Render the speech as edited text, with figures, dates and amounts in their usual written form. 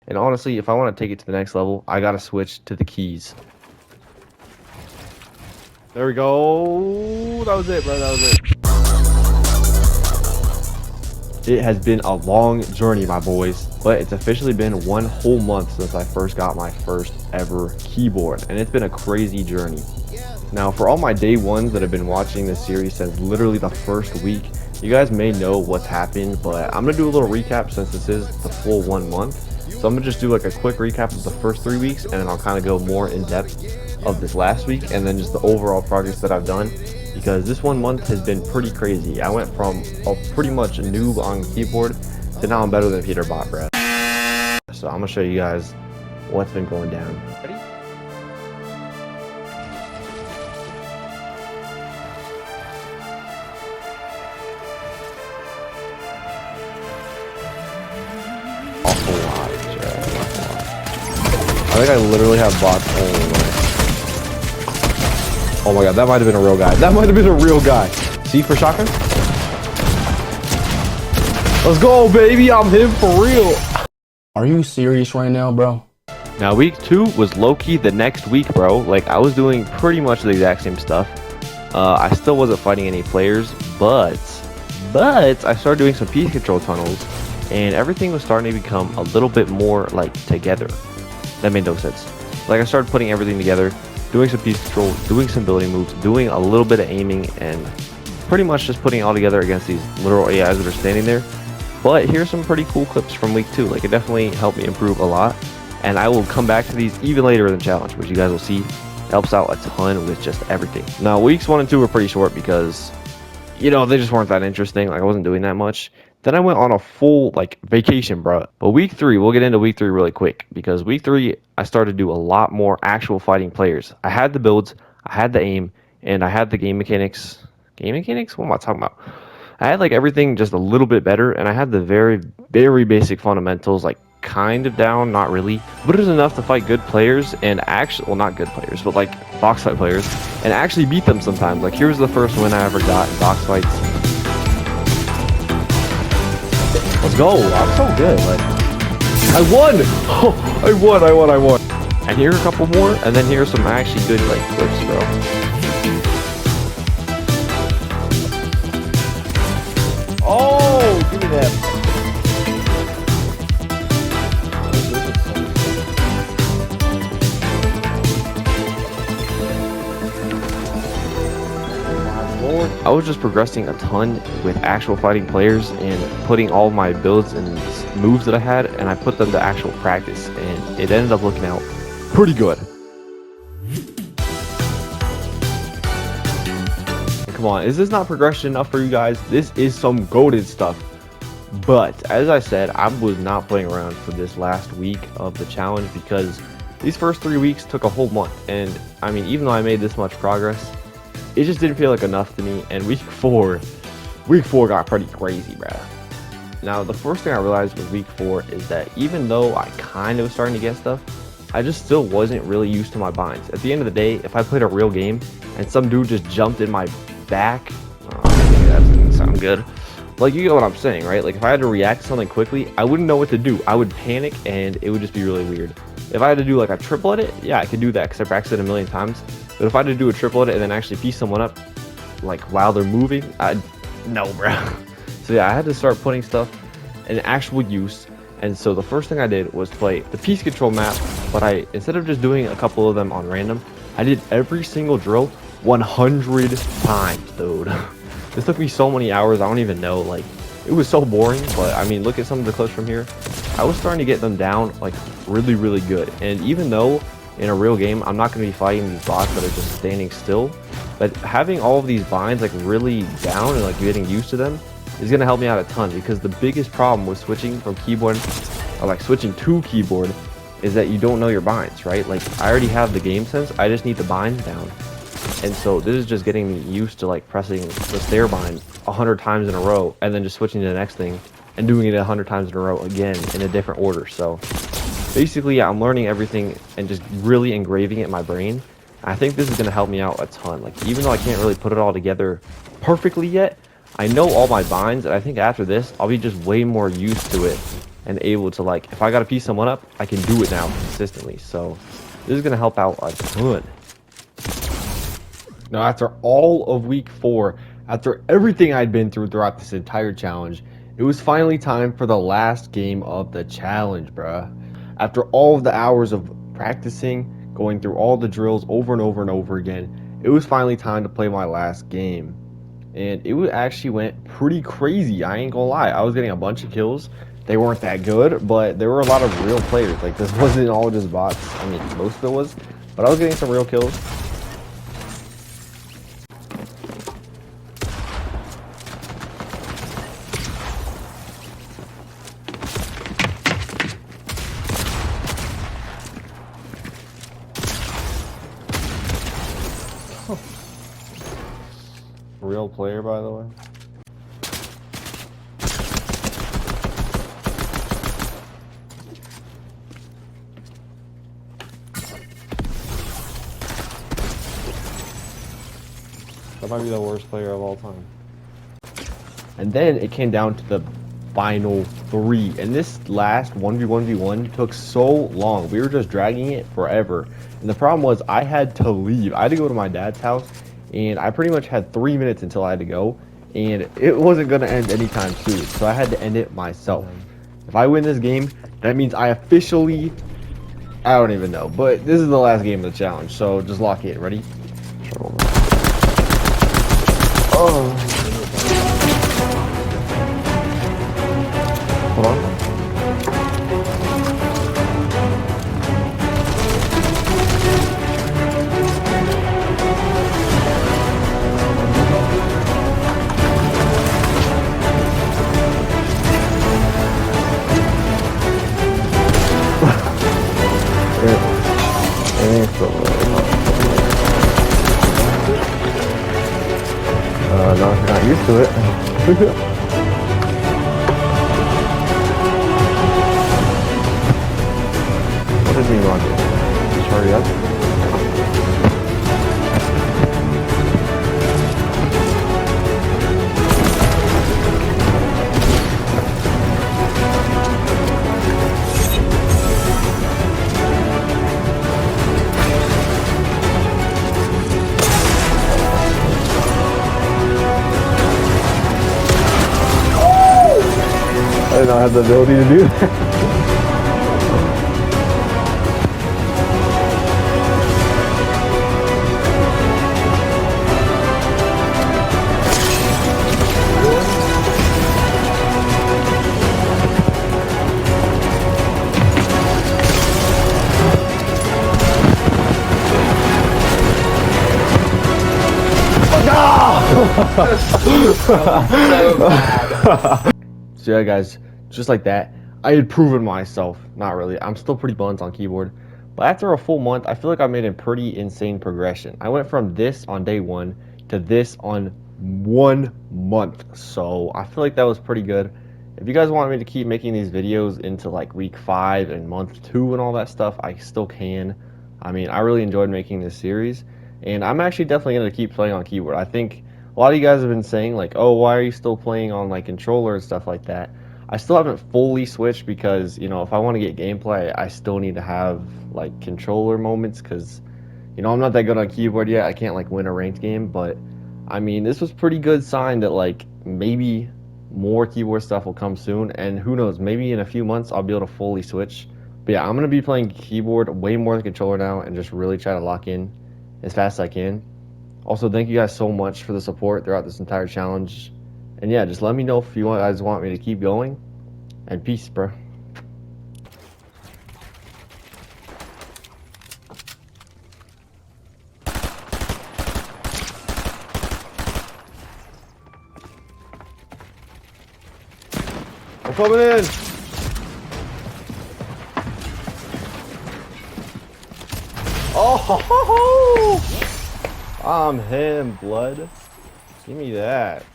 And honestly, if I want to take it to the next level, I gotta switch to the keys. There we go. That was it, bro. That was it. It has been a long journey, my boys, but it's officially been 1 whole month since I first got my first ever keyboard, and it's been a crazy journey. Now, for all my day ones that have been watching this series since literally the first week, you guys may know what's happened, but I'm gonna do a little recap since this is the full 1 month. So I'm gonna just do like a quick recap of the first 3 weeks, and then I'll kind of go more in depth of this last week, and then just the overall progress that I've done, because this 1 month has been pretty crazy. I went from a pretty much a noob on keyboard to now I'm better than Peter Bot, bruh. So I'm gonna show you guys what's been going down. Ready? Awful lot, I think I literally have bots all over. Oh my god, that might have been a real guy. That might have been a real guy. See for shotgun? Let's go, baby. I'm him for real. Are you serious right now, bro? Now, week 2 was low-key the next week, bro. Like, I was doing pretty much the exact same stuff. I still wasn't fighting any players, but I started doing some piece control tunnels, and everything was starting to become a little bit more, like, together. That made no sense. Like, I started putting everything together, doing some piece control, doing some building moves, doing a little bit of aiming, and pretty much just putting it all together against these literal AIs that are standing there. But here's some pretty cool clips from week 2. Like, it definitely helped me improve a lot, and I will come back to these even later in the challenge, which you guys will see helps out a ton with just everything. Now, weeks 1 and 2 were pretty short because, you know, they just weren't that interesting. Like, I wasn't doing that much. Then I went on a full, like, vacation, bro. But week 3, we'll get into week 3 really quick, because week 3, I started to do a lot more actual fighting players. I had the builds, I had the aim, and I had the game mechanics. Game mechanics? What am I talking about? I had, like, everything just a little bit better, and I had the very, very basic fundamentals, like, kind of down, not really, but it was enough to fight good players, and actually, well, not good players, but, like, box fight players, and actually beat them sometimes. Like, here's the first win I ever got in box fights. Let's go. I'm so good. Like, I won. Oh, I won. And here are a couple more, and then here's some actually good, like, clips, bro. Oh, give me that. I was just progressing a ton with actual fighting players and putting all my builds and moves that I had, and I put them to actual practice, and it ended up looking out pretty good. And come on, is this not progression enough for you guys? This is some goated stuff. But as I said, I was not playing around for this last week of the challenge, because these first 3 weeks took a whole month, and I mean, even though I made this much progress, it just didn't feel like enough to me. And week four got pretty crazy, bruh. Now, the first thing I realized with week 4 is that even though I kind of was starting to get stuff, I just still wasn't really used to my binds. At the end of the day, if I played a real game and some dude just jumped in my back, that doesn't sound good. Like, you get what I'm saying, right? Like, if I had to react to something quickly, I wouldn't know what to do. I would panic, and it would just be really weird. If I had to do like a triple edit, yeah, I could do that because I practiced it a million times. But if I had to do a triple edit and then actually piece someone up, like, while they're moving, no, bro. So yeah, I had to start putting stuff in actual use. And so the first thing I did was play the piece control map, but instead of just doing a couple of them on random, I did every single drill 100 times, dude. This took me so many hours, I don't even know. Like, it was so boring, but I mean, look at some of the clips from here. I was starting to get them down, like, really, really good. And even though in a real game, I'm not going to be fighting these bots that are just standing still, but having all of these binds, like, really down and, like, getting used to them is going to help me out a ton, because the biggest problem with switching from keyboard, or, like, switching to keyboard, is that you don't know your binds, right? Like, I already have the game sense, I just need the binds down. And so this is just getting me used to, like, pressing the stair bind 100 times in a row, and then just switching to the next thing and doing it 100 times in a row again in a different order. So basically, yeah, I'm learning everything and just really engraving it in my brain. I think this is going to help me out a ton. Like, even though I can't really put it all together perfectly yet, I know all my binds, and I think after this, I'll be just way more used to it and able to, like, if I gotta piece someone up, I can do it now consistently. So this is gonna help out a ton. Now, after all of week 4, after everything I'd been through throughout this entire challenge, it was finally time for the last game of the challenge, bruh. After all of the hours of practicing, going through all the drills over and over and over again, it was finally time to play my last game. And it actually went pretty crazy, I ain't gonna lie. I was getting a bunch of kills. They weren't that good, but there were a lot of real players. Like, this wasn't all just bots. I mean, most of it was, but I was getting some real kills. Real player, by the way. That might be the worst player of all time. And then it came down to the final 3. And this last 1v1v1 took so long. We were just dragging it forever. And the problem was I had to leave. I had to go to my dad's house. And I pretty much had 3 minutes until I had to go. And it wasn't going to end anytime soon. So I had to end it myself. If I win this game, that means I officially... I don't even know. But this is the last game of the challenge. So just lock in. Ready? Oh. Hold on. No, if you're not used to it. What did we want? Just hurry up. I did not have the ability to do that. So bad. So yeah, guys, just like that, I had proven myself. Not really. I'm still pretty buns on keyboard. But after a full month, I feel like I made a pretty insane progression. I went from this on day 1 to this on 1 month. So I feel like that was pretty good. If you guys want me to keep making these videos into like week 5 and month 2 and all that stuff, I still can. I mean, I really enjoyed making this series. And I'm actually definitely going to keep playing on keyboard. I think a lot of you guys have been saying like, oh, why are you still playing on like controller and stuff like that? I still haven't fully switched because, you know, if I want to get gameplay, I still need to have like controller moments because, you know, I'm not that good on keyboard yet. I can't like win a ranked game, but I mean, this was pretty good sign that like maybe more keyboard stuff will come soon, and who knows, maybe in a few months I'll be able to fully switch. But yeah, I'm going to be playing keyboard way more than controller now and just really try to lock in as fast as I can. Also, thank you guys so much for the support throughout this entire challenge. And yeah, just let me know if you guys want me to keep going. And peace, bro. I'm coming in. Oh, I'm him, blood. Give me that.